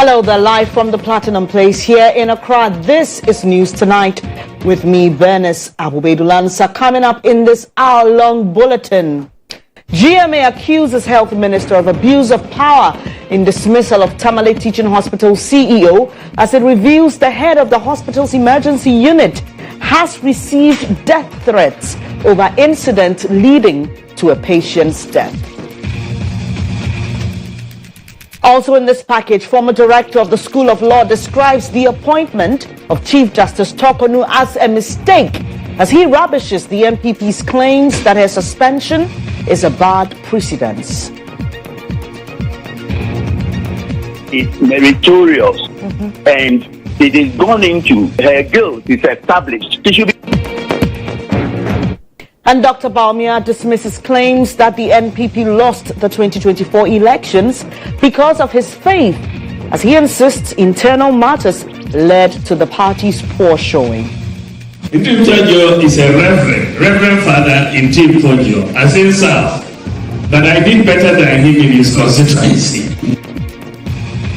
Hello there, live from the Platinum Place here in Accra. This is News Tonight with me, Bernice, Abu-Baidoo, Lansah. Coming up in this hour-long bulletin, GMA accuses Health Minister of abuse of power in dismissal of Tamale Teaching Hospital CEO as it reveals the head of the hospital's emergency unit has received death threats over incident leading to a patient's death. Also in this package, former director of the School of Law describes the appointment of Chief Justice Tokonu as a mistake as he rubbishes the MPP's claims that her suspension is a bad precedent. It's meritorious and it is gone into her guilt is established. She should be. And Dr. Baumia dismisses claims that the NPP lost the 2024 elections because of his faith, as he insists internal matters led to the party's poor showing. Tim Kojo is a reverend father in Tim Kojo, as in South, but I did better than him in his constituency.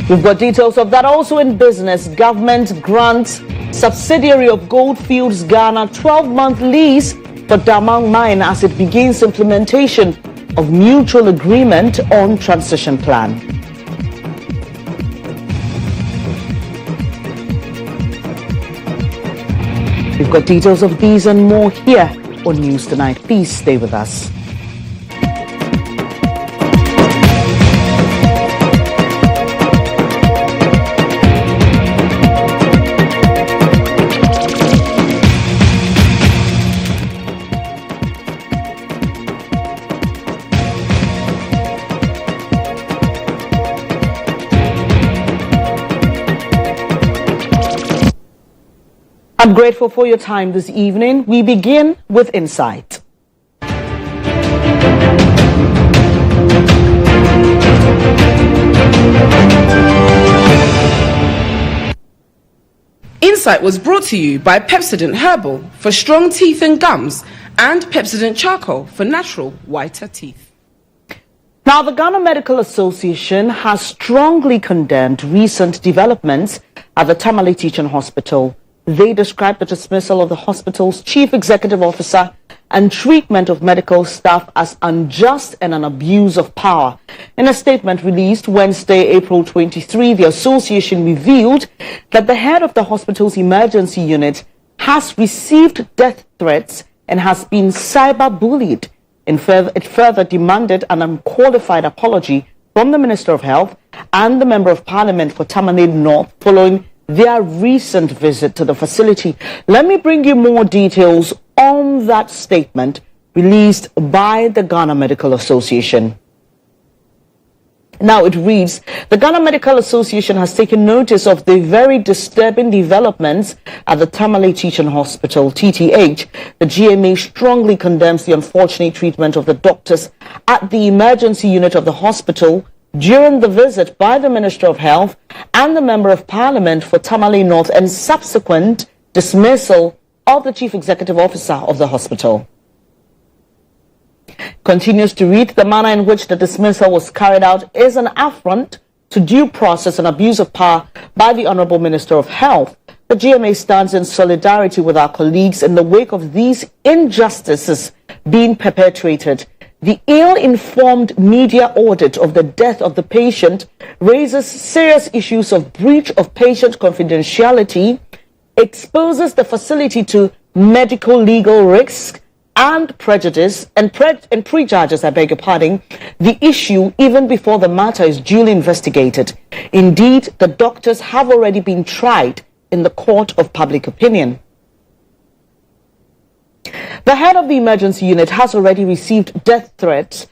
We've got details of that also in business. Government grants subsidiary of Goldfields Ghana 12-month lease for Damang mine as it begins implementation of mutual agreement on transition plan. We've got details of these and more here on News Tonight. Please stay with us. I'm grateful for your time this evening. We begin with Insight. Insight was brought to you by Pepsodent Herbal for strong teeth and gums and Pepsodent Charcoal for natural whiter teeth. Now, the Ghana Medical Association has strongly condemned recent developments at the Tamale Teaching Hospital. They described the dismissal of the hospital's chief executive officer and treatment of medical staff as unjust and an abuse of power. In a statement released Wednesday, April 23, the association revealed that the head of the hospital's emergency unit has received death threats and has been cyberbullied. It further demanded an unqualified apology from the Minister of Health and the Member of Parliament for Tamale North following their recent visit to the facility. Let me bring you more details on that statement released by the Ghana Medical Association. Now it reads, the Ghana Medical Association has taken notice of the very disturbing developments at the Tamale Teaching Hospital, TTH. The GMA strongly condemns the unfortunate treatment of the doctors at the emergency unit of the hospital during the visit by the Minister of Health and the Member of Parliament for Tamale North and subsequent dismissal of the Chief Executive Officer of the hospital. Continues to read, the manner in which the dismissal was carried out is an affront to due process and abuse of power by the Honourable Minister of Health. The GMA stands in solidarity with our colleagues in the wake of these injustices being perpetrated. The ill-informed media audit of the death of the patient raises serious issues of breach of patient confidentiality, exposes the facility to medical legal risks and prejudice and prejudges, the issue even before the matter is duly investigated. Indeed, the doctors have already been tried in the court of public opinion. The head of the emergency unit has already received death threats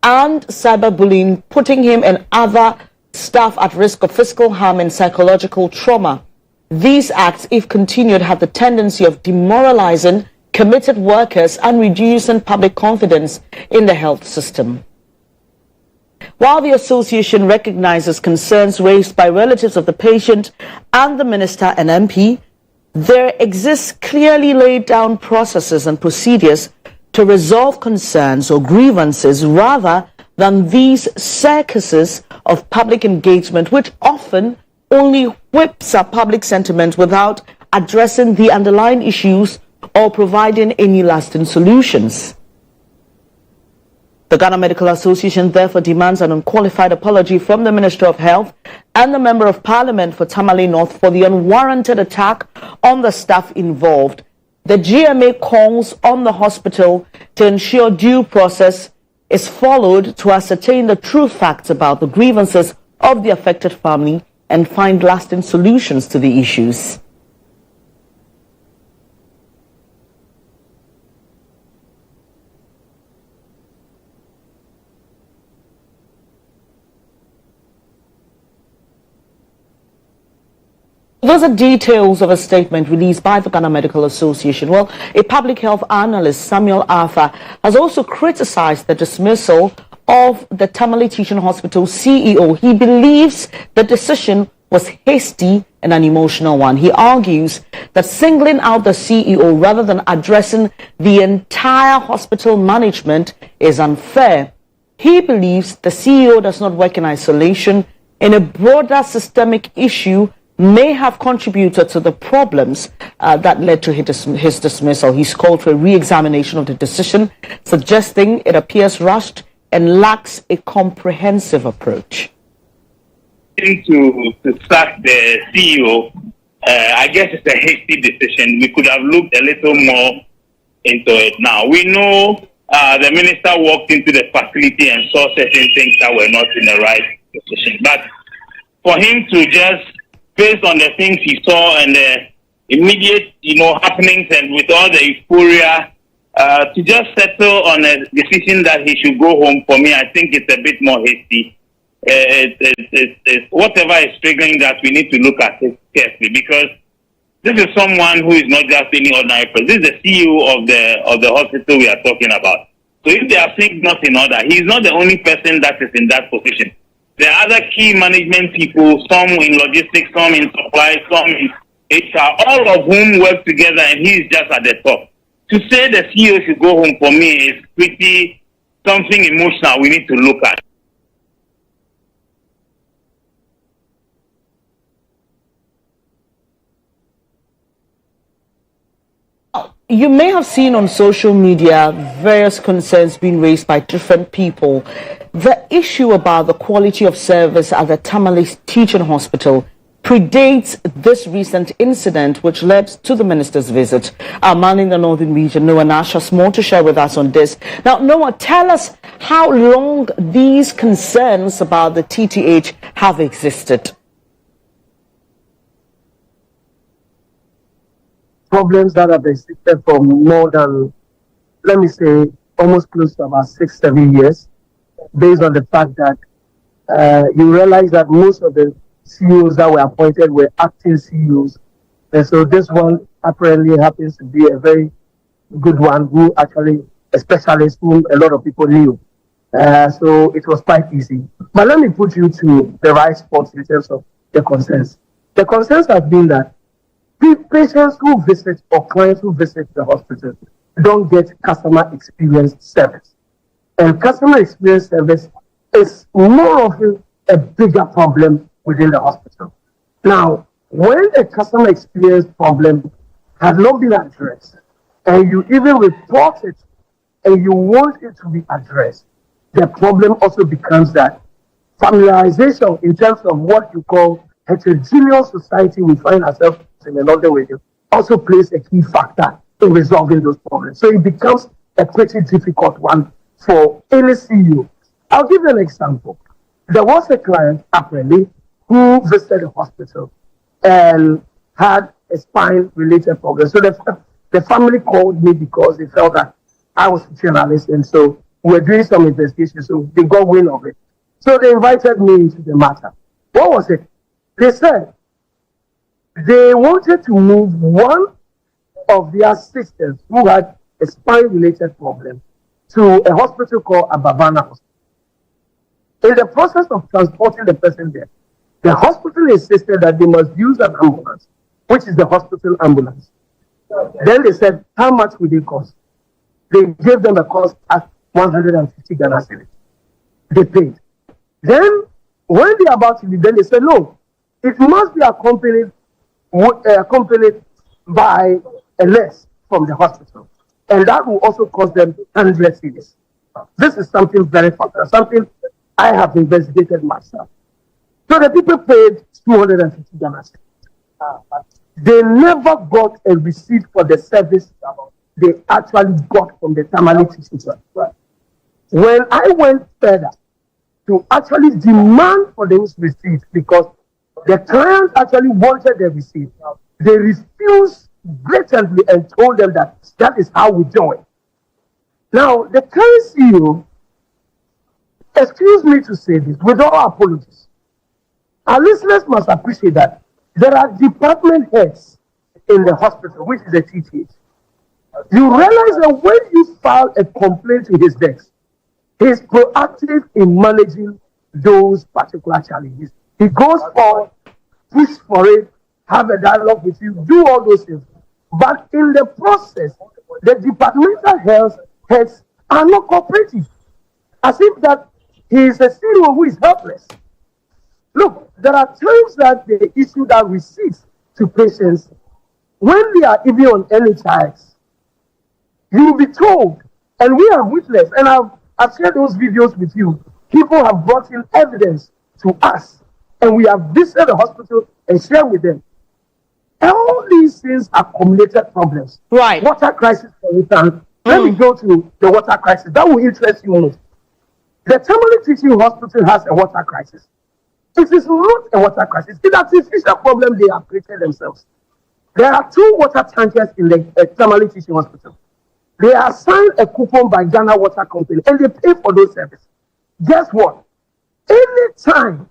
and cyberbullying, putting him and other staff at risk of physical harm and psychological trauma. These acts, if continued, have the tendency of demoralizing committed workers and reducing public confidence in the health system. While the association recognizes concerns raised by relatives of the patient and the minister and MP, there exists clearly laid down processes and procedures to resolve concerns or grievances rather than these circuses of public engagement which often only whips up public sentiment without addressing the underlying issues or providing any lasting solutions. The Ghana Medical Association therefore demands an unqualified apology from the Minister of Health and the Member of Parliament for Tamale North for the unwarranted attack on the staff involved. The GMA calls on the hospital to ensure due process is followed to ascertain the true facts about the grievances of the affected family and find lasting solutions to the issues. Those are details of a statement released by the Ghana Medical Association. Well, a public health analyst, Samuel Arthur, has also criticized the dismissal of the Tamale Teaching Hospital CEO. He believes the decision was hasty and an emotional one. He argues that singling out the CEO rather than addressing the entire hospital management is unfair. He believes the CEO does not work in isolation and a broader systemic issue may have contributed to the problems that led to his dismissal. He's called for a re-examination of the decision, suggesting it appears rushed and lacks a comprehensive approach. To sack the CEO, I guess it's a hasty decision. We could have looked a little more into it now. We know the minister walked into the facility and saw certain things that were not in the right position. But for him to just, based on the things he saw and the immediate, happenings and with all the euphoria, to just settle on a decision that he should go home, for me, I think it's a bit more hasty. It's whatever is triggering that, we need to look at it carefully, because this is someone who is not just any ordinary person. This is the CEO of the hospital we are talking about. So if they are things not in order, he is not the only person that is in that position. There are other key management people, some in logistics, some in supply, some in HR, all of whom work together, and he is just at the top. To say the CEO should go home, for me, is pretty something emotional we need to look at. You may have seen on social media various concerns being raised by different people. The issue about the quality of service at the Tamale Teaching Hospital predates this recent incident which led to the minister's visit. Our man in the northern region, Noah Nash, has more to share with us on this. Now, Noah, tell us how long these concerns about the TTH have existed. Problems that have existed for more than, let me say, almost close to about 6-7 years, based on the fact that you realize that most of the CEOs that were appointed were acting CEOs. And so this one apparently happens to be a very good one, who actually, a specialist whom a lot of people knew. So it was quite easy. But let me put you to the right spot in terms of the concerns. The concerns have been that patients who visit or clients who visit the hospital don't get customer experience service. And customer experience service is more often a bigger problem within the hospital. Now, when a customer experience problem has not been addressed, and you even report it, and you want it to be addressed, the problem also becomes that familiarization in terms of what you call heterogeneous society we find ourselves in another way also plays a key factor in resolving those problems. So it becomes a pretty difficult one for any CEO. I'll give you an example. There was a client, apparently, who visited the hospital and had a spine-related problem. So the family called me because they felt that I was a journalist, and so we were doing some investigation, so they got wind of it. So they invited me into the matter. What was it? They said they wanted to move one of their sisters who had a spine-related problem to a hospital called Abu-Baidoo. In the process of transporting the person there, the hospital insisted that they must use an ambulance, which is the hospital ambulance. Then they said, how much would it cost? They gave them a cost at 150 Ghana cedis. They paid. Then, when they're about to leave, then they said, no, it must be accompanied by a nurse from the hospital. And that will also cost them 100 cedis. This is something very factual, something I have investigated myself. So the people paid 250 Ghana cedis. They never got a receipt for the service they actually got from the Tamale teaching. When I went further to actually demand for this receipt, because the client actually wanted the receipt, they refused blatantly and told them that that is how we do it. Now, the current CEO, excuse me to say this, with all apologies, our listeners must appreciate that there are department heads in the hospital, which is the TTH. You realize that when you file a complaint to his desk, he's proactive in managing those particular challenges. He goes for, push for it, have a dialogue with you, do all those things. But in the process, the departmental heads are not cooperative. As if that he is a CEO who is helpless. Look, there are times that they issue that receipts to patients when they are even on NHIs. You will be told, and we have witnessed, and I've shared those videos with you. People have brought in evidence to us, and we have visited the hospital and shared with them. All these things are accumulated problems. Right. Water crisis, for instance. Let me go to the water crisis. That will interest you most. The Tamale Teaching Hospital has a water crisis. It is not a water crisis. It's an artificial problem they have created themselves. There are 2 water tankers in the Tamale Teaching Hospital. They are assigned a coupon by Ghana Water Company and they pay for those services. Guess what? Anytime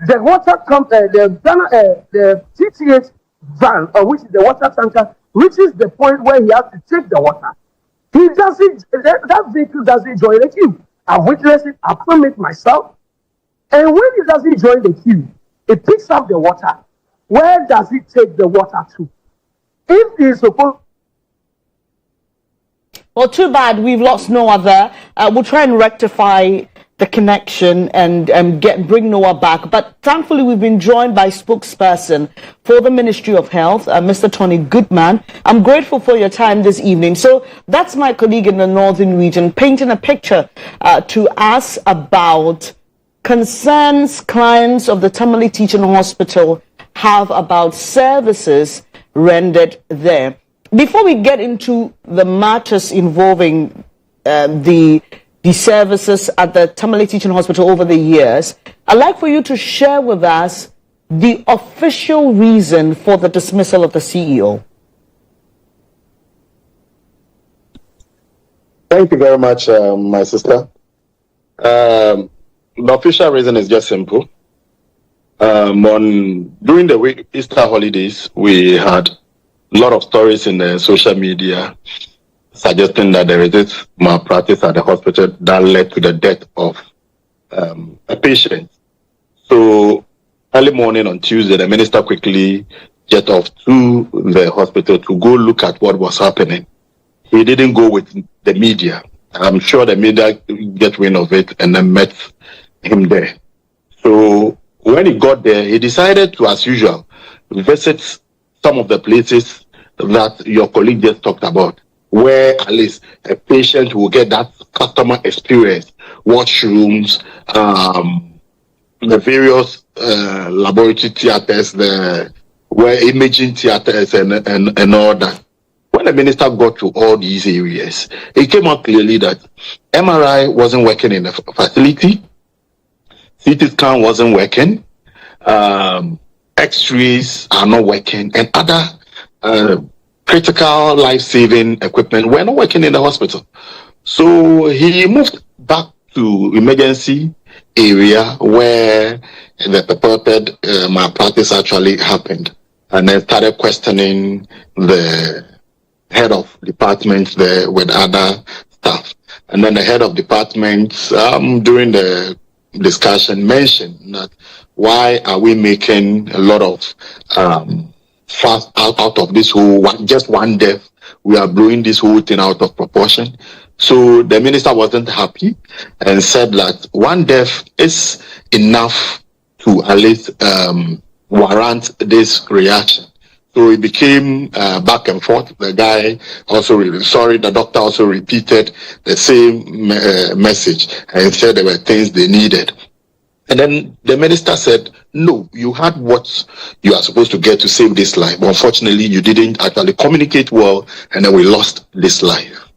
the water company, the TTH van, or which is the water tanker, reaches the point where he has to take the water, that vehicle doesn't join the queue. I've witnessed it, I've filmed it myself. And when it doesn't join the queue, it picks up the water. Where does it take the water to? If it is supposed. Well, too bad we've lost Noah. We'll try and rectify the connection and bring Noah back. But thankfully, we've been joined by spokesperson for the Ministry of Health, Mr. Tony Goodman. I'm grateful for your time this evening. So that's my colleague in the northern region painting a picture to us about concerns clients of the Tamale Teaching Hospital have about services rendered there. Before we get into the matters involving the services at the Tamale Teaching Hospital over the years, I'd like for you to share with us the official reason for the dismissal of the CEO. Thank you very much, my sister. The official reason is just simple. During the Easter holidays, we had a lot of stories in the social media suggesting that there is this malpractice at the hospital that led to the death of a patient. So early morning on Tuesday, the minister quickly jet off to the hospital to go look at what was happening. He didn't go with the media. I'm sure the media get wind of it and then met him there. So when he got there, he decided to, as usual, visit some of the places that your colleague just talked about, where at least a patient will get that customer experience, washrooms, the various laboratory theaters, where imaging theaters and all that. When the minister got to all these areas, it came out clearly that MRI wasn't working in the facility, CT scan wasn't working, X-rays are not working, and other critical life-saving equipment were not working in the hospital. So he moved back to emergency area where the purported malpractice actually happened, and then started questioning the head of departments there with other staff. And then the head of departments during the discussion mentioned that why are we making a lot of fuss out of this whole just one death? We are blowing this whole thing out of proportion. So the minister wasn't happy and said that one death is enough to at least warrant this reaction. So it became back and forth. The guy also, the doctor also repeated the same message and said there were things they needed. And then the minister said, no, you had what you are supposed to get to save this life. But unfortunately, you didn't actually communicate well, and then we lost this life.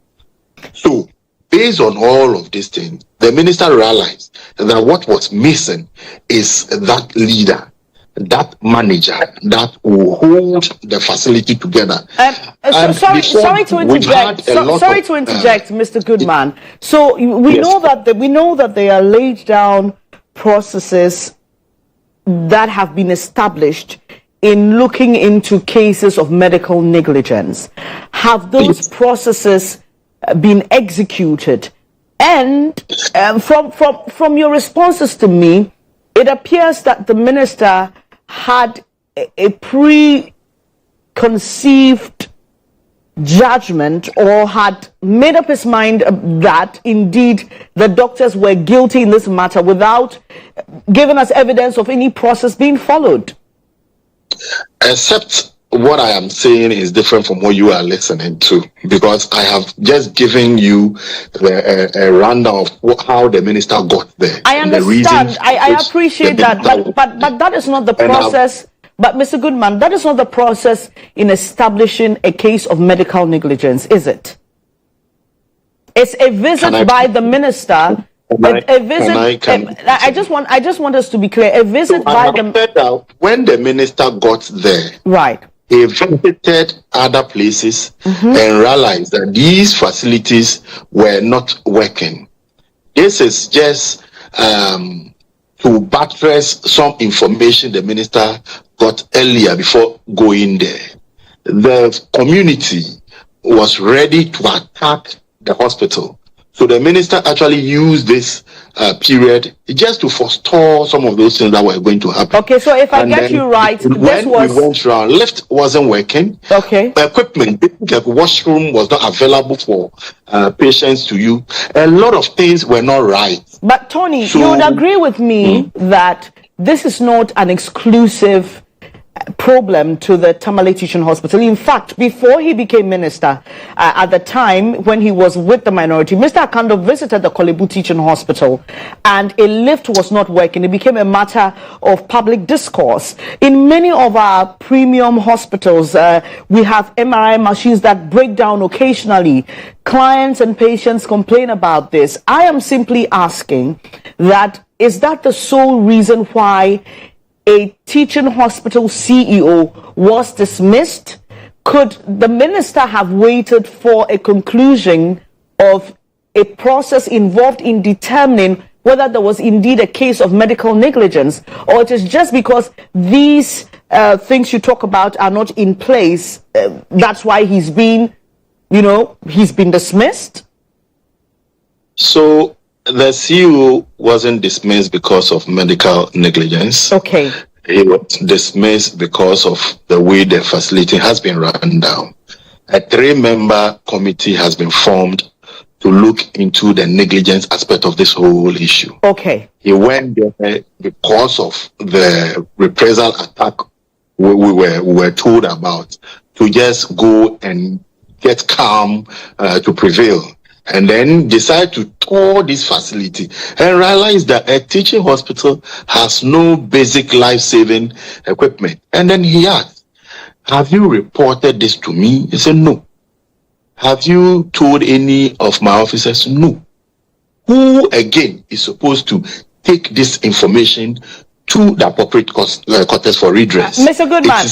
So based on all of these things, the minister realized that what was missing is that leader, that manager that will hold the facility together. Sorry to interject, Mr. Goodman. So we know that there are laid down processes that have been established in looking into cases of medical negligence. Have those processes been executed? And from your responses to me, it appears that the minister had a preconceived judgment, or had made up his mind that indeed the doctors were guilty in this matter without giving us evidence of any process being followed. Except what I am saying is different from what you are listening to, because I have just given you a rundown of how the minister got there. I understand. I appreciate that, but that is not the process. But Mr. Goodman, that is not the process in establishing a case of medical negligence, is it? It's a visit by the minister. I just want us to be clear. A visit by the. When the minister got there, right, he visited other places and realized that these facilities were not working. This is just to buttress some information the minister got earlier before going there. The community was ready to attack the hospital. So the minister actually used this period just to forestall some of those things that were going to happen. Okay, so if I get you right, we went around, lift wasn't working. Okay. Equipment, the washroom was not available for patients to use. A lot of things were not right. But Tony, you would agree with me that this is not an exclusive problem to the Tamale Teaching Hospital. In fact, before he became minister, at the time when he was with the minority, Mr. Akando visited the Kolebu Teaching Hospital and a lift was not working. It became a matter of public discourse. In many of our premium hospitals, we have MRI machines that break down occasionally. Clients and patients complain about this. I am simply asking that, is that the sole reason why a teaching hospital CEO was dismissed? Could the minister have waited for a conclusion of a process involved in determining whether there was indeed a case of medical negligence, or it is just because these things you talk about are not in place, that's why he's been dismissed? So the CEO wasn't dismissed because of medical negligence. Okay. He was dismissed because of the way the facility has been run down. A 3-member committee has been formed to look into the negligence aspect of this whole issue. Okay. He went there because of the reprisal attack we were told about, to just go and get calm to prevail. And then decide to tour this facility and realize that a teaching hospital has no basic life-saving equipment. And then he asked, have you reported this to me? He said, no. Have you told any of my officers? No. Who, again, is supposed to take this information to the appropriate quarters for redress? Mr. Goodman,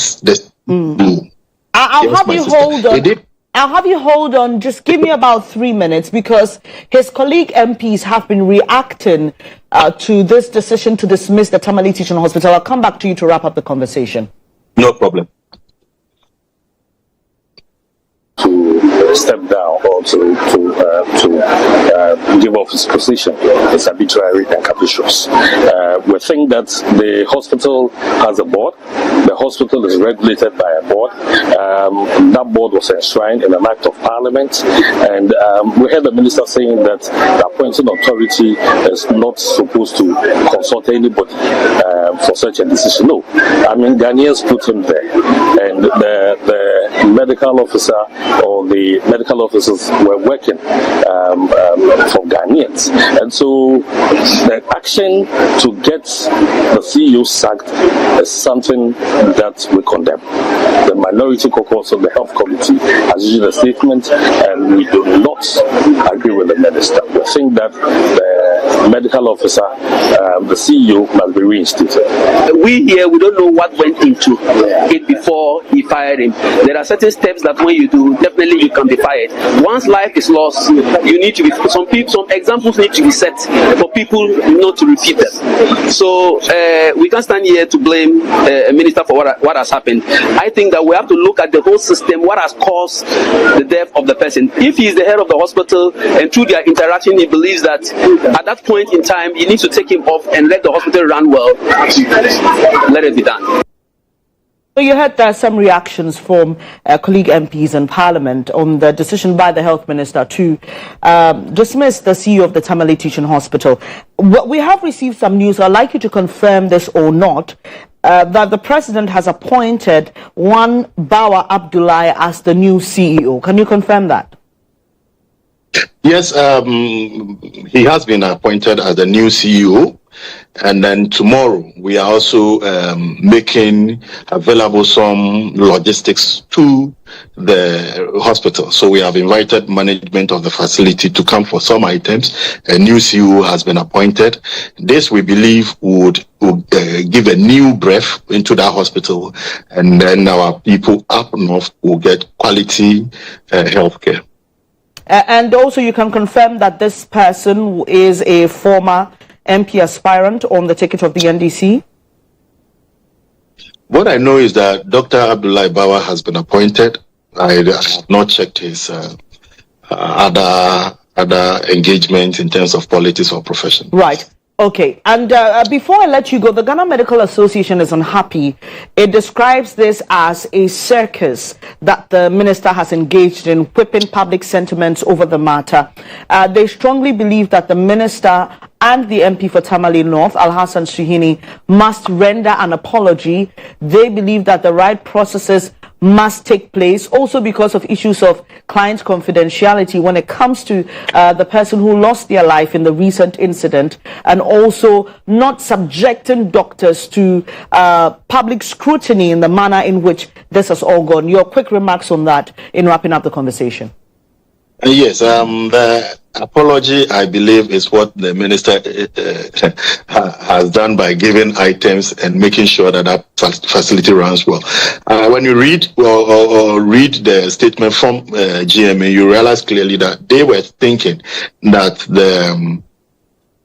I'll have you hold on. I'll have you hold on. Just give me about 3 minutes, because his colleague MPs have been reacting to this decision to dismiss the Tamale Teaching Hospital. I'll come back to you to wrap up the conversation. No problem. To step down or to give up his position is arbitrary and capricious. We think that the hospital has a board. The hospital is regulated by a board. That board was enshrined in an act of parliament, and we heard the minister saying that the appointing authority is not supposed to consult anybody for such a decision. No, I mean, Ghanaians put him there, and the medical officer or the medical officers were working for Ghanaians, and so the action to get the CEO sacked is something that we condemn. The minority caucus of the health committee has issued a statement, and we do not agree with the minister. We think that the medical officer, the CEO, must be reinstated. We here, we don't know what went into it before he fired him. There are certain steps that when you do, definitely you can be fired. Once life is lost, you need to be, some examples need to be set for people not to repeat them. So we can't stand here to blame a minister for what has happened. I think that we have to look at the whole system, what has caused the death of the person. If he is the head of the hospital and through their interaction he believes that at that point in time you need to take him off and let the hospital run well, let it be done. So you heard some reactions from colleague MPs in Parliament on the decision by the Health Minister to dismiss the CEO of the Tamale Teaching Hospital. We have received some news, I'd like you to confirm this or not, that the President has appointed one Bawa Abdullahi as the new CEO. Can you confirm that? Yes, he has been appointed as the new CEO. And then tomorrow, we are also making available some logistics to the hospital. So we have invited management of the facility to come for some items. A new CEO has been appointed. This, we believe, would give a new breath into that hospital. And then our people up north will get quality health care. And also you can confirm that this person is a former MP aspirant on the ticket of the NDC? What I know is that Dr. Abdullahi Bawa has been appointed. I have not checked his other engagement in terms of politics or profession. Right. Okay. And before I let you go, the Ghana Medical Association is unhappy. It describes this as a circus that the minister has engaged in, whipping public sentiments over the matter. They strongly believe that the minister and the MP for Tamale North, Al-Hassan Suhini, must render an apology. They believe that the right processes must take place, also because of issues of client confidentiality when it comes to the person who lost their life in the recent incident, and also not subjecting doctors to public scrutiny in the manner in which this has all gone. Your quick remarks on that in wrapping up the conversation. Yes, the apology, I believe, is what the minister has done by giving items and making sure that that facility runs well. When you read or read the statement from GMA, you realize clearly that they were thinking that the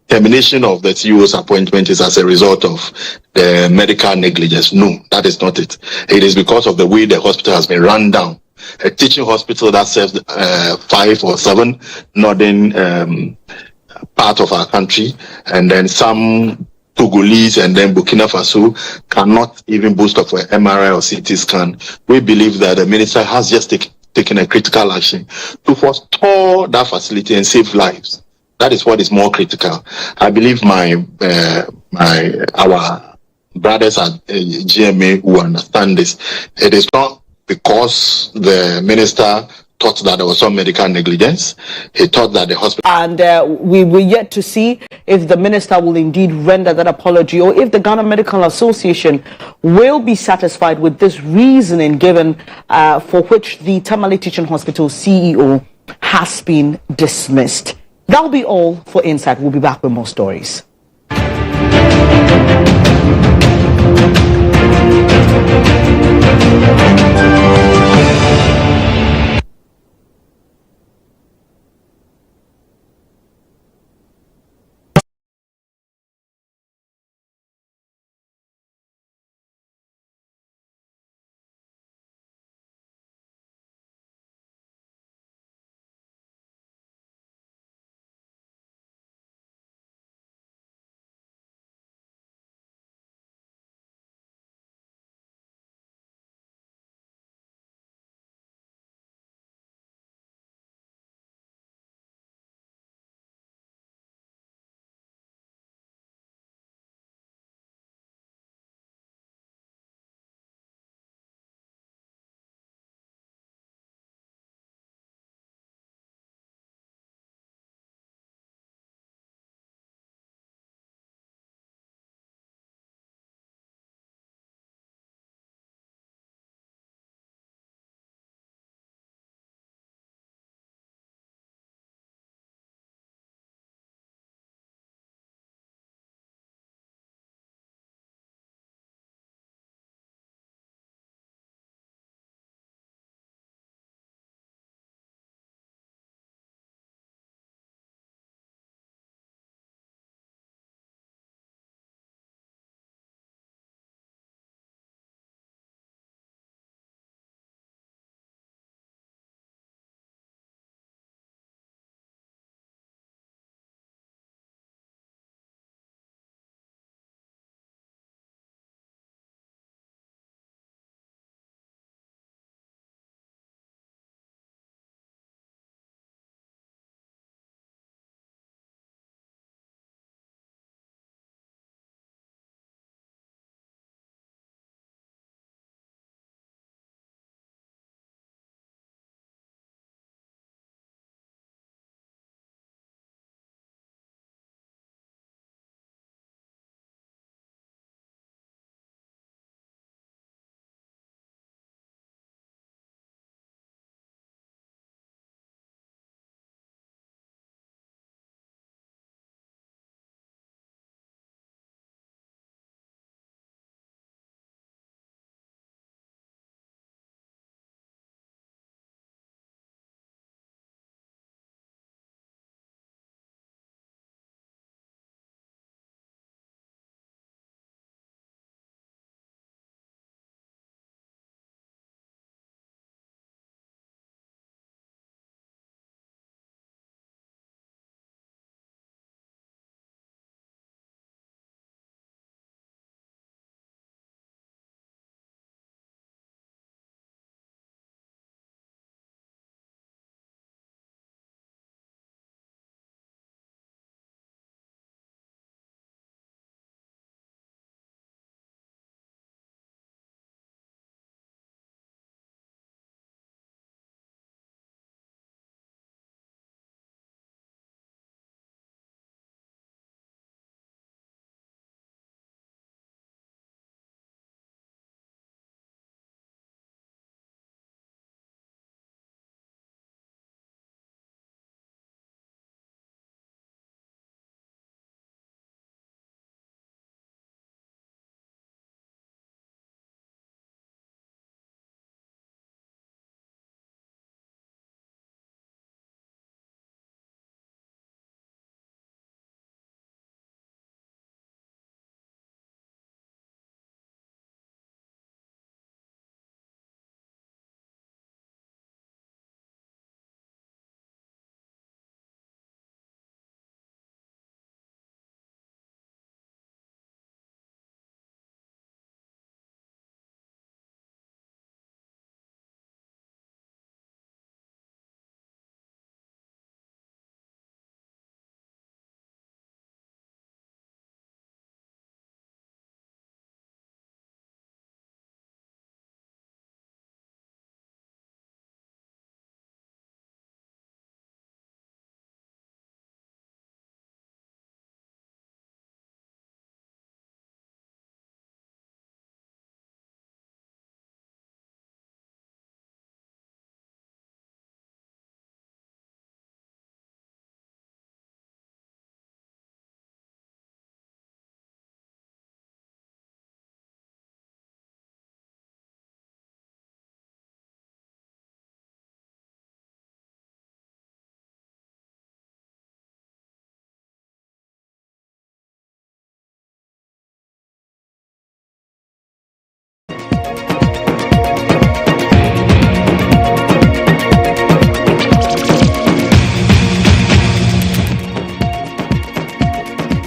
termination of the CEO's appointment is as a result of the medical negligence. No, that is not it. It is because of the way the hospital has been run down. A teaching hospital that serves 5 or 7 northern part of our country, and then some Togolese and then Burkina Faso cannot even boast of an MRI or CT scan. We believe that the minister has just taken a critical action to forestall that facility and save lives. That is what is more critical. I believe our brothers at GMA who understand this. It is not because the minister thought that there was some medical negligence. He thought that the hospital... And we will yet to see if the minister will indeed render that apology, or if the Ghana Medical Association will be satisfied with this reasoning given for which the Tamale Teaching Hospital CEO has been dismissed. That'll be all for Insight. We'll be back with more stories.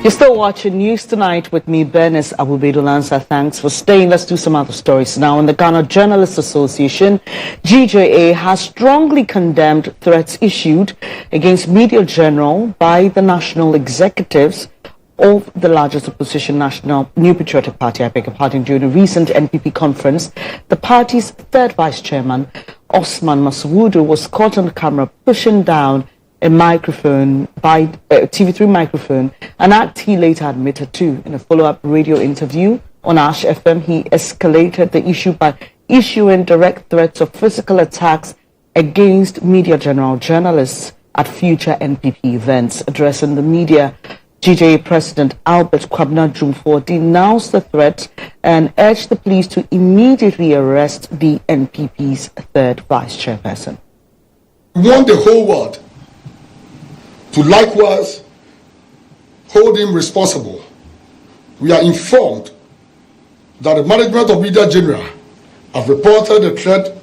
You're still watching News Tonight with me, Bernice, Abu-Baidoo, Lansah. Thanks for staying. Let's do some other stories now. In the Ghana Journalists Association, GHOne has strongly condemned threats issued against Media General by the national executives of the largest opposition national New Patriotic Party, during a recent NPP conference. The party's third vice chairman, Osman Masawudu, was caught on camera pushing down a microphone by TV3 microphone, an act he later admitted to. In a follow-up radio interview on Ash FM, he escalated the issue by issuing direct threats of physical attacks against Media General journalists at future NPP events. Addressing the media, GHOne President Albert Kwabena Jumfor denounced the threat and urged the police to immediately arrest the NPP's third vice chairperson. We want the whole world to likewise hold him responsible. We are informed that the management of Media General have reported the threat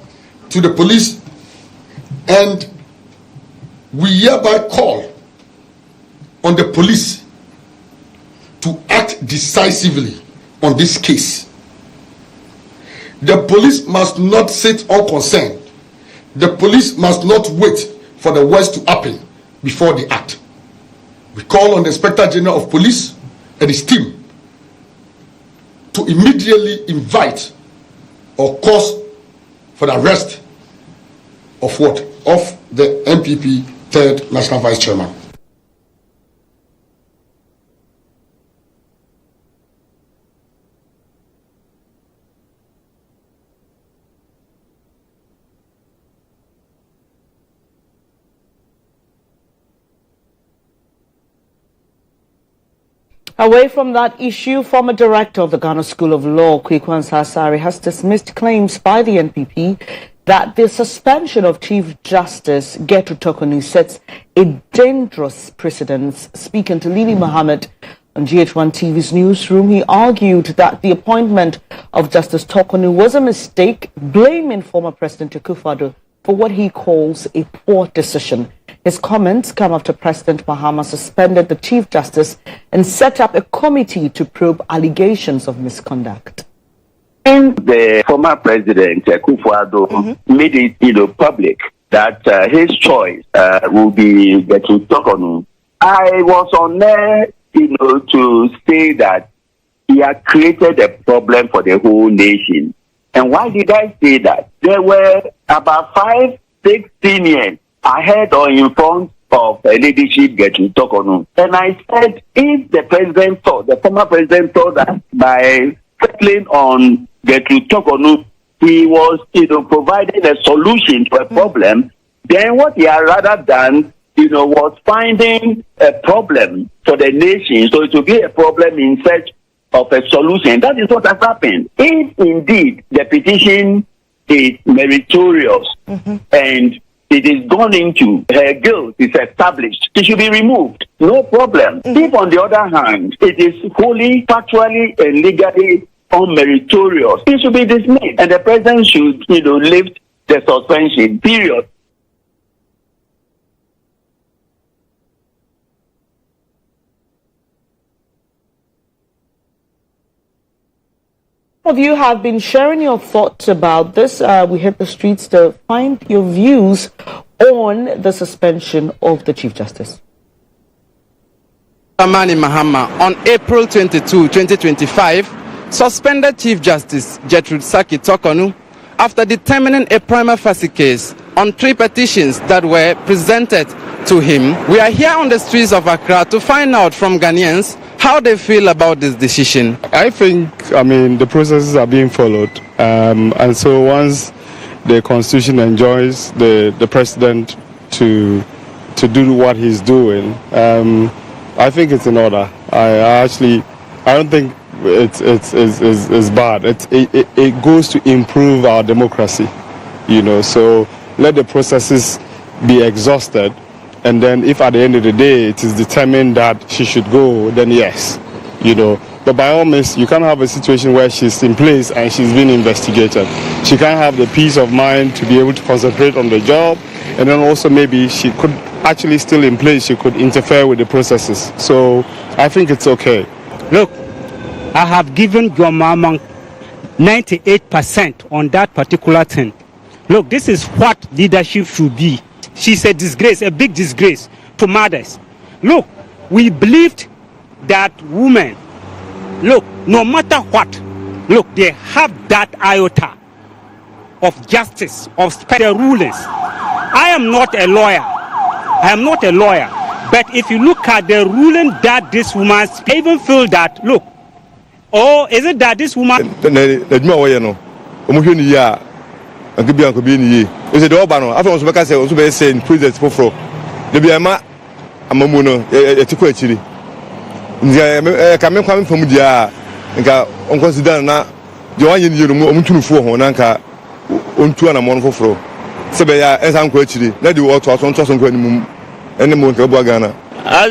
to the police, and we hereby call on the police to act decisively on this case. The police must not sit unconcerned. The police must not wait for the worst to happen before they act. We call on the Inspector General of Police and his team to immediately invite or cause for the arrest of what? Of the NPP third national vice chairman. Away from that issue, former director of the Ghana School of Law, Kwekwan Sasari, has dismissed claims by the NPP that the suspension of Chief Justice Gertrude Tokonu sets a dangerous precedent. Speaking to Lili Mohammed on GHOne TV's newsroom, he argued that the appointment of Justice Tokonu was a mistake, blaming former President Akufo-Addo for what he calls a poor decision. His comments come after President Mahama suspended the Chief Justice and set up a committee to probe allegations of misconduct. And the former President Akufo-Addo made it public that his choice will be Gertrude Tokonu. I was on there to say that he had created a problem for the whole nation. And why did I say that? There were about 5-6 seniors ahead or in front of leadership Gertrude Tokonu. And I said, if the president thought, the former president thought that by settling on Gertrude Tokonu, he was providing a solution to a problem, then what he had rather done was finding a problem for the nation. So it will be a problem in search of a solution. That is what has happened. If indeed the petition is meritorious and it is gone into, her guilt is established, she should be removed. No problem. If on the other hand, it is wholly, factually and legally unmeritorious, it should be dismissed. And the president should, lift the suspension, period. Of you have been sharing your thoughts about this. We hit the streets to find your views on the suspension of the Chief Justice. Tamale Mahama, on April 22, 2025, suspended Chief Justice Gertrude Tokonu after determining a prima facie case on 3 petitions that were presented to him. We are here on the streets of Accra to find out from Ghanaians how they feel about this decision. I think, the processes are being followed. And so once the Constitution enjoins the President to do what he's doing, I think it's in order. I don't think it's bad. It goes to improve our democracy, so let the processes be exhausted. And then if at the end of the day it is determined that she should go, then yes, But by all means, you can't have a situation where she's in place and she's being investigated. She can't have the peace of mind to be able to concentrate on the job and then also maybe she could actually still in place, she could interfere with the processes. So I think it's okay. Look, I have given your mama 98% on that particular thing. Look, this is what leadership should be. She's a disgrace, a big disgrace to mothers. Look, we believed that women, look, no matter what, look, they have that iota of justice, of special rulings. I am not a lawyer. But if you look at the ruling that this woman, I even feel that, look, oh, is it that this woman... As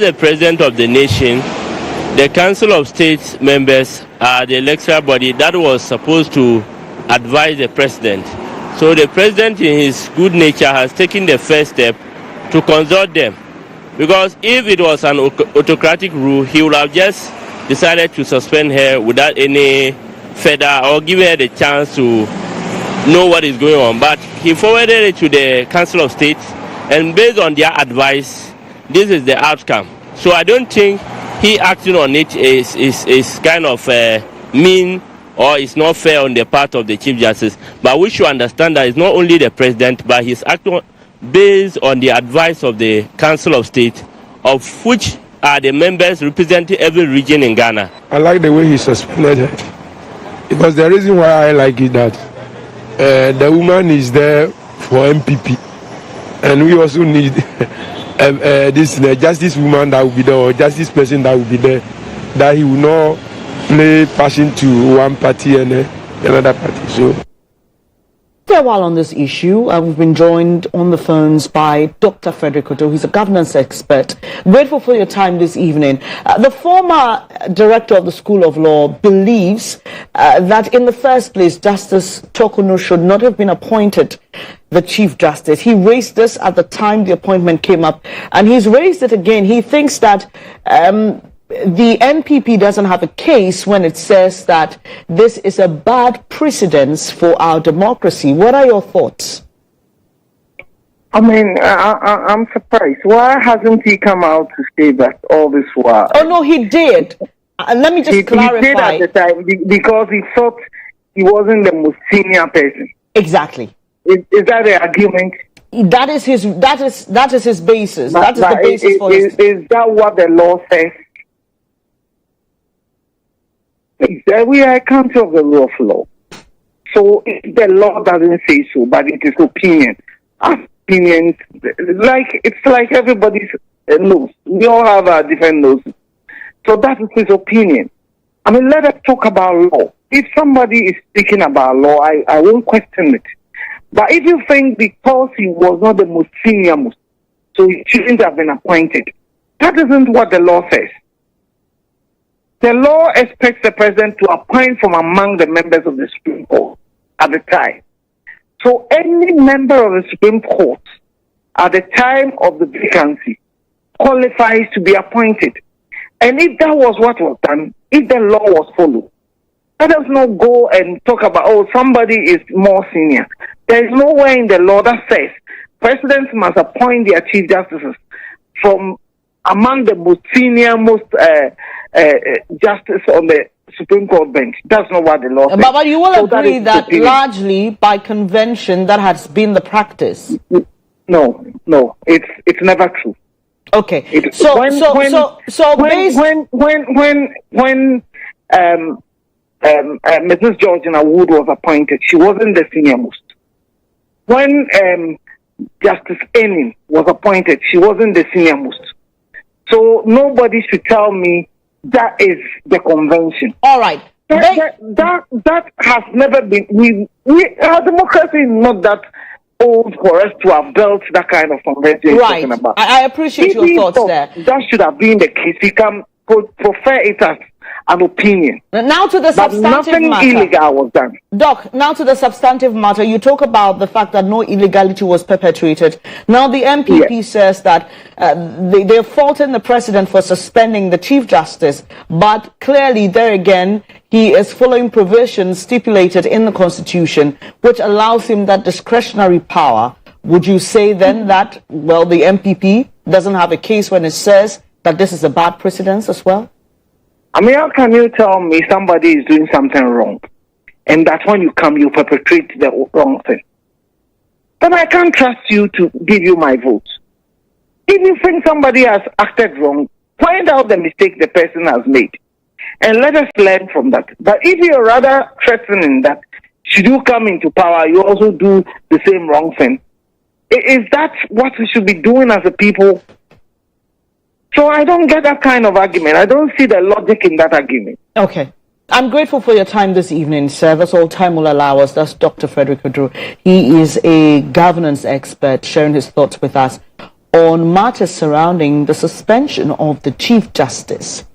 the president of the nation, the Council of State members are the electoral body that was supposed to advise the president. So the president, in his good nature, has taken the first step to consult them. Because if it was an autocratic rule, he would have just decided to suspend her without any further or give her the chance to know what is going on. But he forwarded it to the Council of State, and based on their advice, this is the outcome. So I don't think he acting on it is kind of mean or it's not fair on the part of the Chief Justice. But we should understand that it's not only the president, but he's acting based on the advice of the Council of State, of which are the members representing every region in Ghana. I like the way he suspended her, because the reason why I like it that the woman is there for MPP, and we also need this justice woman that will be there, or justice person that will be there, that he will not play passion to one party and another party. So. For a while on this issue, we've been joined on the phones by Dr. Frederick Otto. He's a governance expert. Grateful for your time this evening. The former director of the School of Law believes that in the first place, Justice Tokono should not have been appointed the Chief Justice. He raised this at the time the appointment came up, and he's raised it again. He thinks that the NPP doesn't have a case when it says that this is a bad precedence for our democracy. What are your thoughts? I mean, I'm surprised. Why hasn't he come out to say that all this while? Oh, no, he did. Let me just clarify. He did at the time because he thought he wasn't the most senior person. Exactly. Is that the argument? That is his basis. That is the basis for his... Is that what the law says? We are a country of the rule of law. So the law doesn't say so, but it is opinion. Opinions, it's like everybody's nose. We all have our different noses. So that is his opinion. I mean, let us talk about law. If somebody is speaking about law, I won't question it. But if you think because he was not the most senior, so he shouldn't have been appointed, that isn't what the law says. The law expects the president to appoint from among the members of the Supreme Court at the time. So any member of the Supreme Court at the time of the vacancy qualifies to be appointed. And if that was what was done, if the law was followed, let us not go and talk about, oh, somebody is more senior. There is nowhere in the law that says presidents must appoint their chief justices from among the most senior, most justice on the Supreme Court bench. That's not what the law says. But you will agree that largely by convention that has been the practice. No, it's never true. Okay. When Mrs. Georgina Wood was appointed, she wasn't the senior most. When Justice Enin was appointed, she wasn't the senior most. So nobody should tell me that is the convention. All right. That has never been. Our democracy is not that old for us to have built that kind of convention. Right. Talking about. I appreciate your thoughts there. That should have been the case. We can prefer it an opinion. Now to the substantive nothing matter. illegal was done. Doc, now to the substantive matter. You talk about the fact that no illegality was perpetrated. Now the MPP says that they're faulting the president for suspending the Chief Justice, but clearly there again, he is following provisions stipulated in the Constitution, which allows him that discretionary power. Would you say then that, well, the MPP doesn't have a case when it says that this is a bad precedence as well? I mean, how can you tell me somebody is doing something wrong, and that when you come, you perpetrate the wrong thing? Then I can't trust you to give you my vote. If you think somebody has acted wrong, find out the mistake the person has made, and let us learn from that. But if you're rather threatening that should you come into power, you also do the same wrong thing, is that what we should be doing as a people? So I don't get that kind of argument. I don't see the logic in that argument. Okay. I'm grateful for your time this evening, sir. That's all time will allow us. That's Dr. Frederick Oduro. He is a governance expert sharing his thoughts with us on matters surrounding the suspension of the Chief Justice.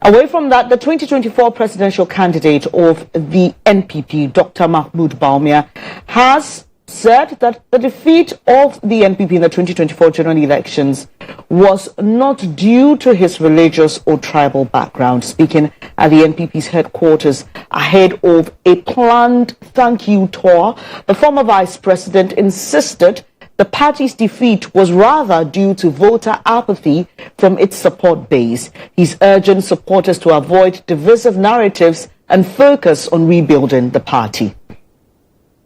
Away from that, the 2024 presidential candidate of the NPP, Dr. Mahmoud Bawumia, has said that the defeat of the NPP in the 2024 general elections was not due to his religious or tribal background. Speaking at the NPP's headquarters ahead of a planned thank you tour, the former vice president insisted the party's defeat was rather due to voter apathy from its support base. He's urging supporters to avoid divisive narratives and focus on rebuilding the party.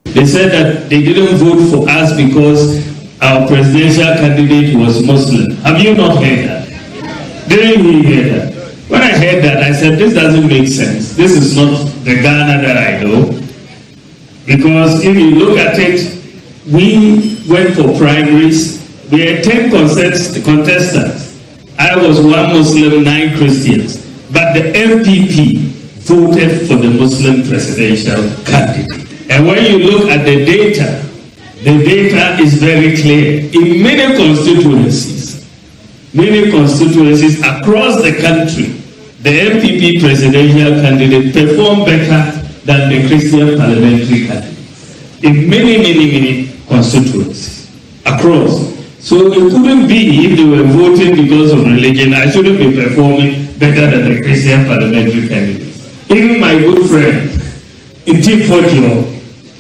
They said that they didn't vote for us because our presidential candidate was Muslim. Have you not heard that? Didn't you hear that? When I heard that, I said, this doesn't make sense. This is not the Ghana that I know. Because if you look at it, we went for primaries. We had 10 contestants. I was 1 Muslim, 9 Christians. But the MPP voted for the Muslim presidential candidate. And when you look at the data is very clear. In many constituencies across the country, the MPP presidential candidate performed better than the Christian parliamentary candidate. In many constituencies across. So it couldn't be if they were voting because of religion, I shouldn't be performing better than the Christian parliamentary candidate. Even my good friend, Intim,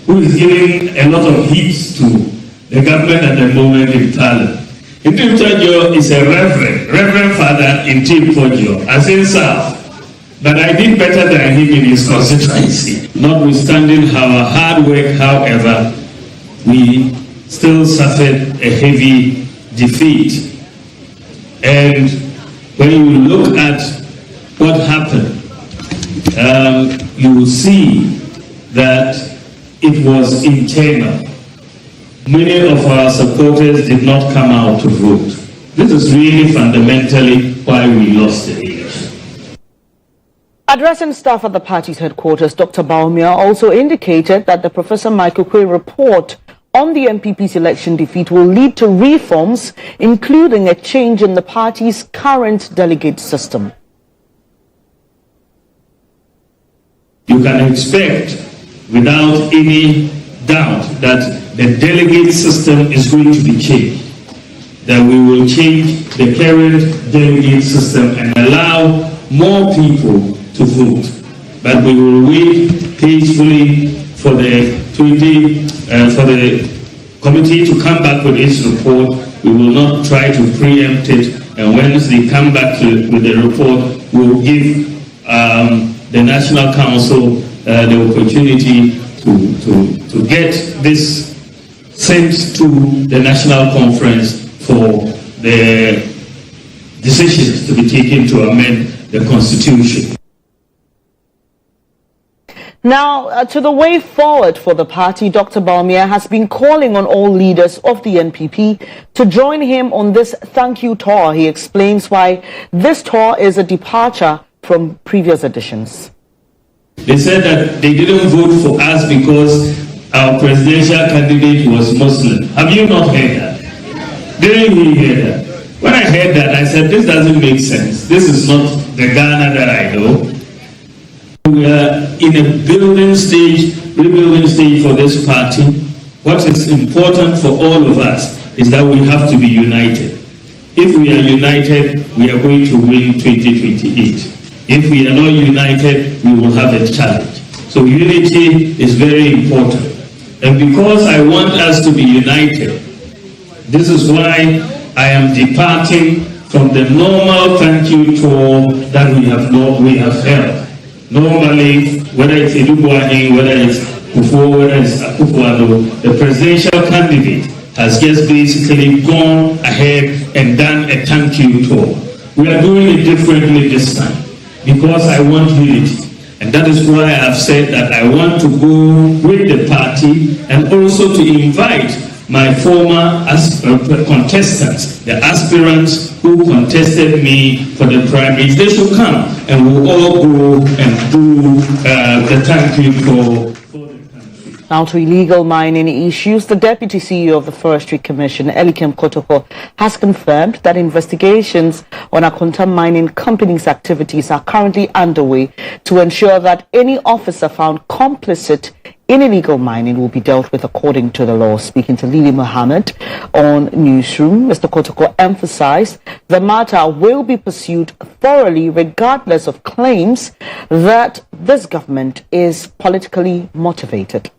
who is giving a lot of heat to the government at the moment in Thailand. Intim is a reverend father in Tim as in South. But I did better than him in his constituency. Notwithstanding our hard work, however, we still suffered a heavy defeat. And when you look at what happened, you will see that it was internal. Many of our supporters did not come out to vote. This is really fundamentally why we lost the election. Addressing staff at the party's headquarters, Dr. Bawumia also indicated that the Professor Michael Quay report on the NPP's election defeat will lead to reforms, including a change in the party's current delegate system. You can expect, without any doubt, that the delegate system is going to be changed. That we will change the current delegate system and allow more people to vote. But we will wait peacefully for the committee to come back with its report. We will not try to preempt it. And once they come back with the report, we'll give the National Council the opportunity to get this sent to the National Conference for the decisions to be taken to amend the Constitution. Now, to the way forward for the party, Dr. Bawumia has been calling on all leaders of the NPP to join him on this thank you tour. He explains why this tour is a departure from previous editions. They said that they didn't vote for us because our presidential candidate was Muslim. Have you not heard that? Didn't you hear that? When I heard that, I said, this doesn't make sense. This is not the Ghana that I know. We are in a rebuilding stage for this party. What is important for all of us is that we have to be united. If we are united, we are going to win 2028. If we are not united, we will have a challenge. So unity is very important. And because I want us to be united, this is why I am departing from the normal thank you tour that we have held. Normally, whether it's Edubuahin, whether it's Kufo, whether it's Akufo-Addo, the presidential candidate has just basically gone ahead and done a thank you tour. We are doing it differently this time because I want unity. And that is why I have said that I want to go with the party and also to invite my former contestants, the aspirants who contested me for the primaries. They should come and we'll all go and do the thank you for the country. Now to illegal mining issues, the Deputy CEO of the Forestry Commission, Elikem Kotoko, has confirmed that investigations on Akonta Mining Company's activities are currently underway to ensure that any officer found complicit in illegal mining will be dealt with according to the law. Speaking to Lily Mohammed on Newsroom, Mr. Kotoko emphasized the matter will be pursued thoroughly regardless of claims that this government is politically motivated.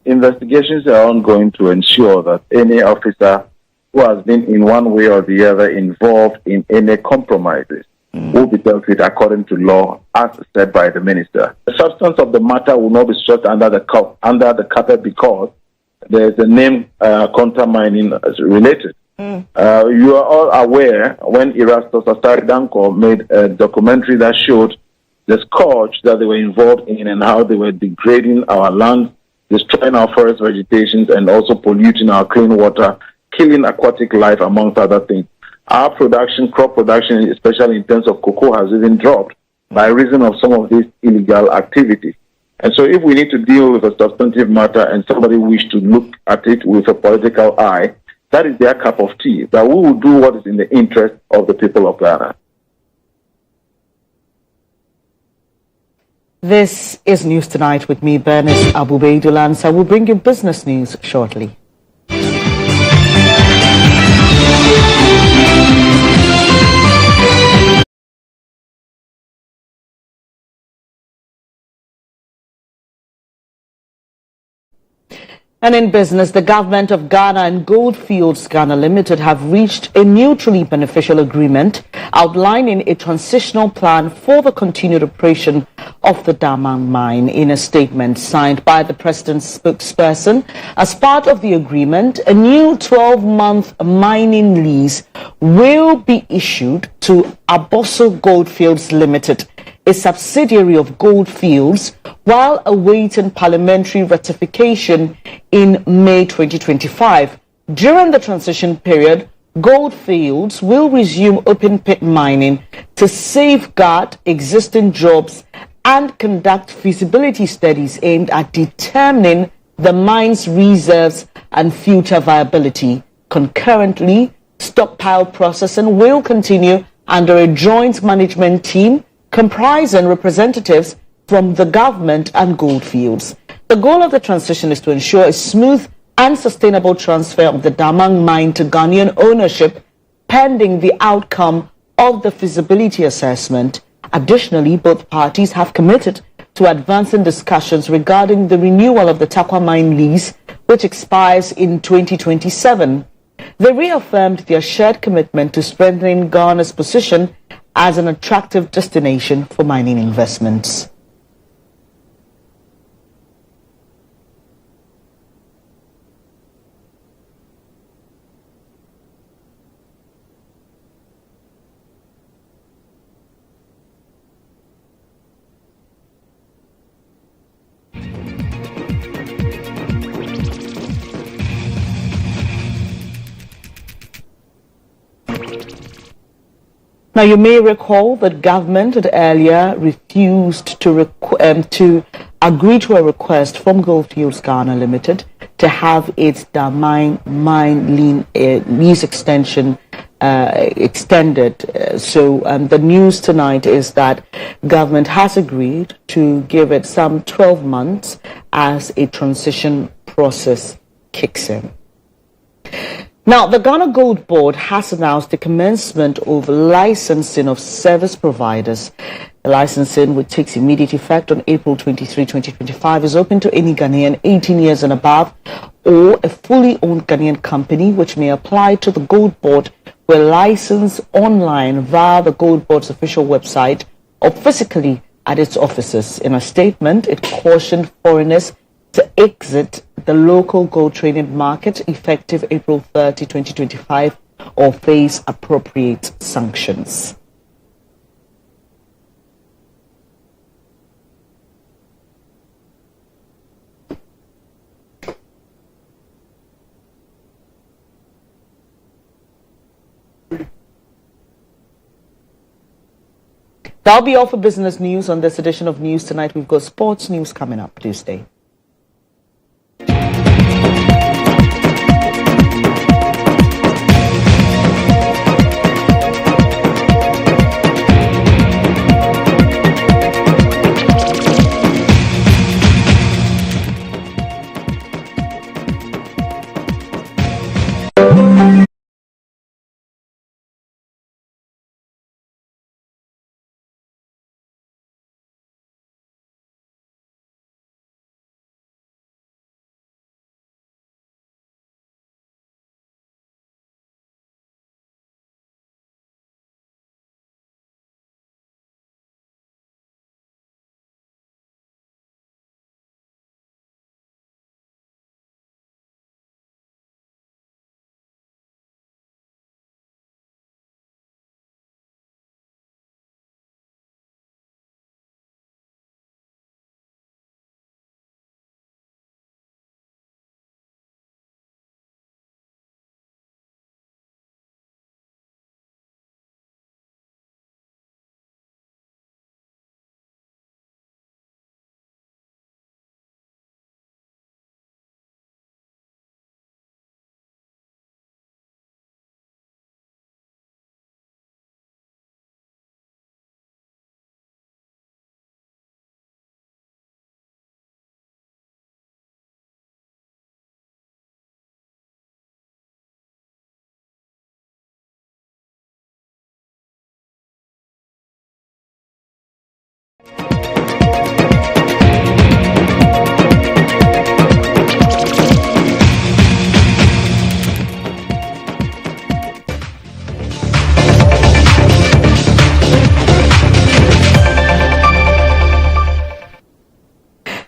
Investigations are ongoing to ensure that any officer who has been in one way or the other involved in any compromises will be dealt with according to law, as said by the minister. The substance of the matter will not be swept under the carpet because there is a name Akonta Mining related. You are all aware when Erastus Asari-Danko made a documentary that showed the scourge that they were involved in and how they were degrading our land, destroying our forest vegetations, and also polluting our clean water, killing aquatic life, amongst other things. Our production, crop production, especially in terms of cocoa, has even dropped by reason of some of these illegal activities. And so if we need to deal with a substantive matter and somebody wish to look at it with a political eye, that is their cup of tea. But we will do what is in the interest of the people of Ghana. This is News Tonight with me, Bernice. Abu-Baidoo Lansah will bring you business news shortly. And in business, the government of Ghana and Goldfields Ghana Limited have reached a mutually beneficial agreement outlining a transitional plan for the continued operation of the Damang mine. In a statement signed by the president's spokesperson, as part of the agreement, a new 12-month mining lease will be issued to Abosso Goldfields Limited, a subsidiary of Goldfields, while awaiting parliamentary ratification in May 2025. During the transition period, Goldfields will resume open-pit mining to safeguard existing jobs and conduct feasibility studies aimed at determining the mine's reserves and future viability. Concurrently, stockpile processing will continue under a joint management team comprising representatives from the government and Goldfields. The goal of the transition is to ensure a smooth and sustainable transfer of the Damang mine to Ghanaian ownership pending the outcome of the feasibility assessment. Additionally, both parties have committed to advancing discussions regarding the renewal of the Takwa mine lease, which expires in 2027. They reaffirmed their shared commitment to strengthening Ghana's position as an attractive destination for mining investments. Now, you may recall that government had earlier refused to agree to a request from Goldfields Ghana Limited to have its Damang mine lease extension extended. So the news tonight is that government has agreed to give it some 12 months as a transition process kicks in. Now, the Ghana Gold Board has announced the commencement of licensing of service providers. The licensing, which takes immediate effect on April 23, 2025, is open to any Ghanaian 18 years and above or a fully owned Ghanaian company which may apply to the Gold Board for a license online via the Gold Board's official website or physically at its offices. In a statement, it cautioned foreigners to exit the local gold trading market effective April 30, 2025 or face appropriate sanctions. That'll be all for business news on this edition of News Tonight. We've got sports news coming up. Please stay.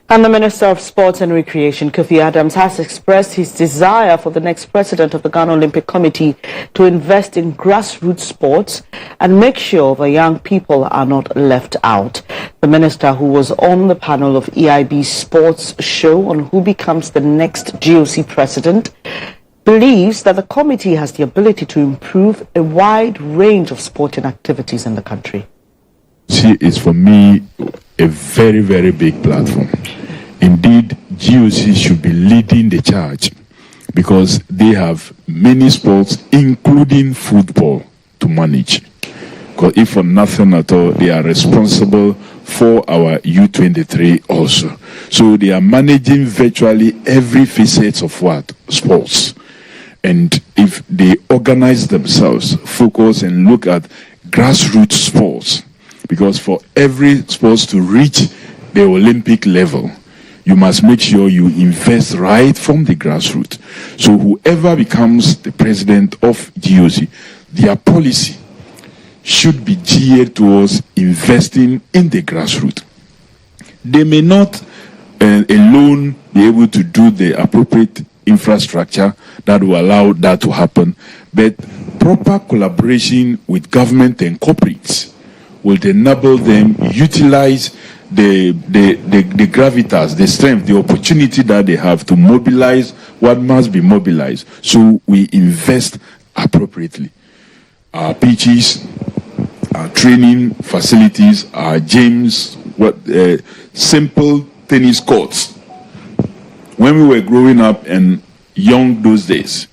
And the Minister of Sports and Recreation, Kofi Adams, has expressed his desire for the next president of the Ghana Olympic Committee to invest in grassroots sports and make sure the young people are not left out. The minister, who was on the panel of EIB's sports show on who becomes the next GOC president, believes that the committee has the ability to improve a wide range of sporting activities in the country. She is, for me, a very, very big platform. Indeed, GOC should be leading the charge because they have many sports, including football, to manage. Because if for nothing at all, they are responsible for our U23 also. So they are managing virtually every facet of what? Sports. And if they organize themselves, focus and look at grassroots sports, because for every sports to reach the Olympic level, you must make sure you invest right from the grassroots. So whoever becomes the president of GOC, their policy should be geared towards investing in the grassroots. They may not alone be able to do the appropriate infrastructure that will allow that to happen, but proper collaboration with government and corporates will enable them utilize the gravitas, the strength, the opportunity that they have to mobilize what must be mobilized. So we invest appropriately. Our pitches, our training facilities, our gyms, simple tennis courts. When we were growing up and young those days,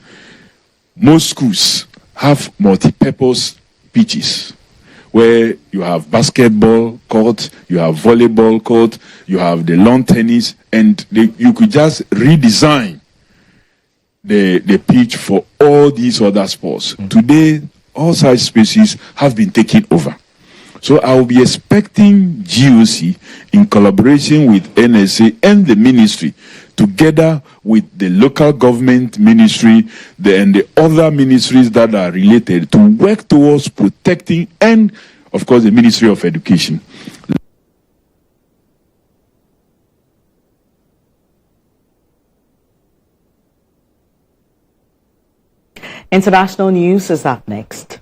most schools have multi-purpose pitches where you have basketball court, you have volleyball court, you have the lawn tennis, and you could just redesign the pitch for all these other sports. Today, all such spaces have been taken over. So I will be expecting GHOne, in collaboration with NSA and the ministry, together with the local government ministry and the other ministries that are related, to work towards protecting, and of course the Ministry of Education. International news is up next.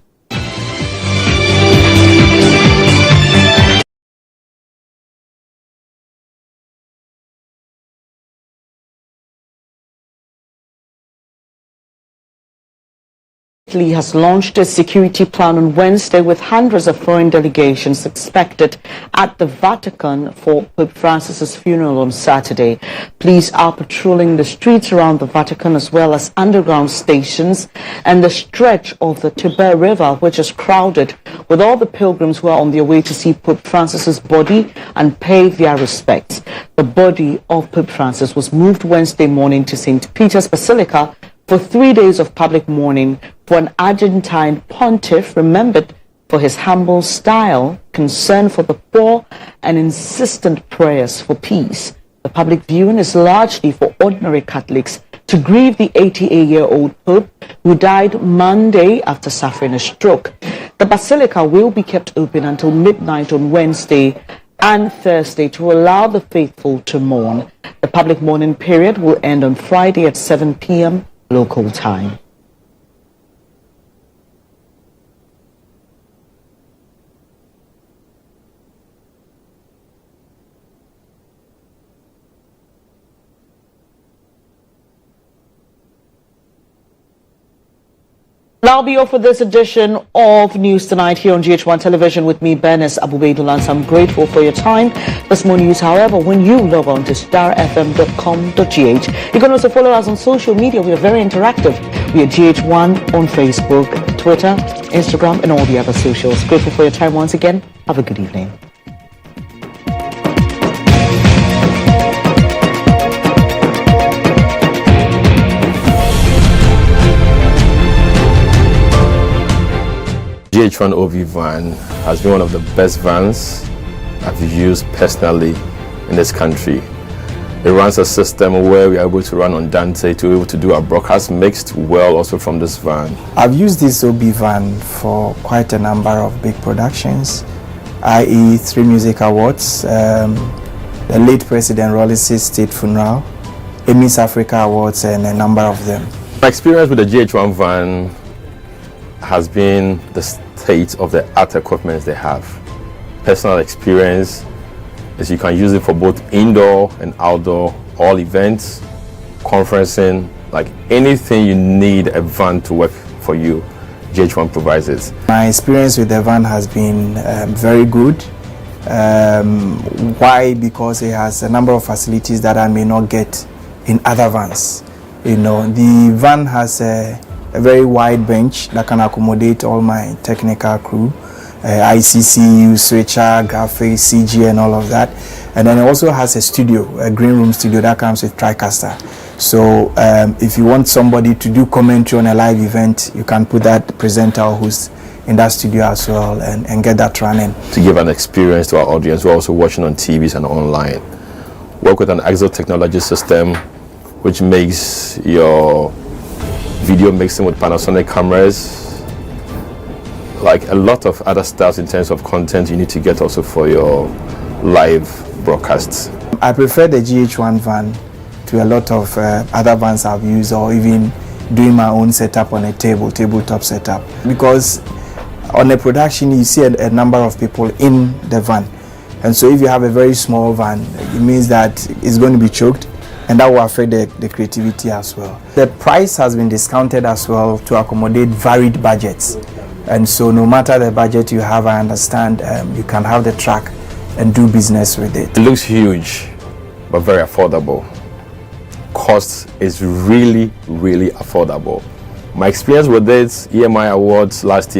Italy has launched a security plan on Wednesday with hundreds of foreign delegations expected at the Vatican for Pope Francis's funeral on Saturday. Police are patrolling the streets around the Vatican as well as underground stations and the stretch of the Tiber River, which is crowded with all the pilgrims who are on their way to see Pope Francis's body and pay their respects. The body of Pope Francis was moved Wednesday morning to St. Peter's Basilica for 3 days of public mourning for an Argentine pontiff remembered for his humble style, concern for the poor, and insistent prayers for peace. The public viewing is largely for ordinary Catholics to grieve the 88-year-old Pope who died Monday after suffering a stroke. The Basilica will be kept open until midnight on Wednesday and Thursday to allow the faithful to mourn. The public mourning period will end on Friday at 7 p.m. local time. That'll be all for this edition of News Tonight here on GHOne Television with me, Bernice, Abu-Baidoo, Lansah. I'm grateful for your time. There's more news, however, when you log on to starfm.com.gh. You can also follow us on social media. We are very interactive. We are GHOne on Facebook, Twitter, Instagram, and all the other socials. Grateful for your time once again. Have a good evening. GHOne OV van has been one of the best vans I've used personally in this country. It runs a system where we are able to run on Dante to be able to do our broadcast mixed well also from this van. I've used this OB van for quite a number of big productions, i.e. 3 music awards, the late President Rollice's state funeral, Emmys Africa Awards, and a number of them. My experience with the GHOne van has been the state of the art equipment they have. Personal experience is you can use it for both indoor and outdoor, all events, conferencing, like anything you need a van to work for you, GHOne provides it. My experience with the van has been very good. Why? Because it has a number of facilities that I may not get in other vans. You know, the van has a very wide bench that can accommodate all my technical crew, ICC, switcher, graphics, CG, and all of that. And then it also has a studio, a green room studio that comes with TriCaster. So if you want somebody to do commentary on a live event, you can put that presenter who's in that studio as well and get that running. To give an experience to our audience, we're also watching on TVs and online. Work with an Exo technology system, which makes your video mixing with Panasonic cameras, like a lot of other stuff in terms of content you need to get also for your live broadcasts. I prefer the GHOne van to a lot of other vans I've used, or even doing my own setup on a tabletop setup, because on a production you see a number of people in the van, and so if you have a very small van, it means that it's going to be choked, and that will affect the creativity as well. The price has been discounted as well to accommodate varied budgets, and so no matter the budget you have, I understand you can have the track and do business with it. It looks huge but very affordable. Cost is really affordable. My experience with this EMI awards last year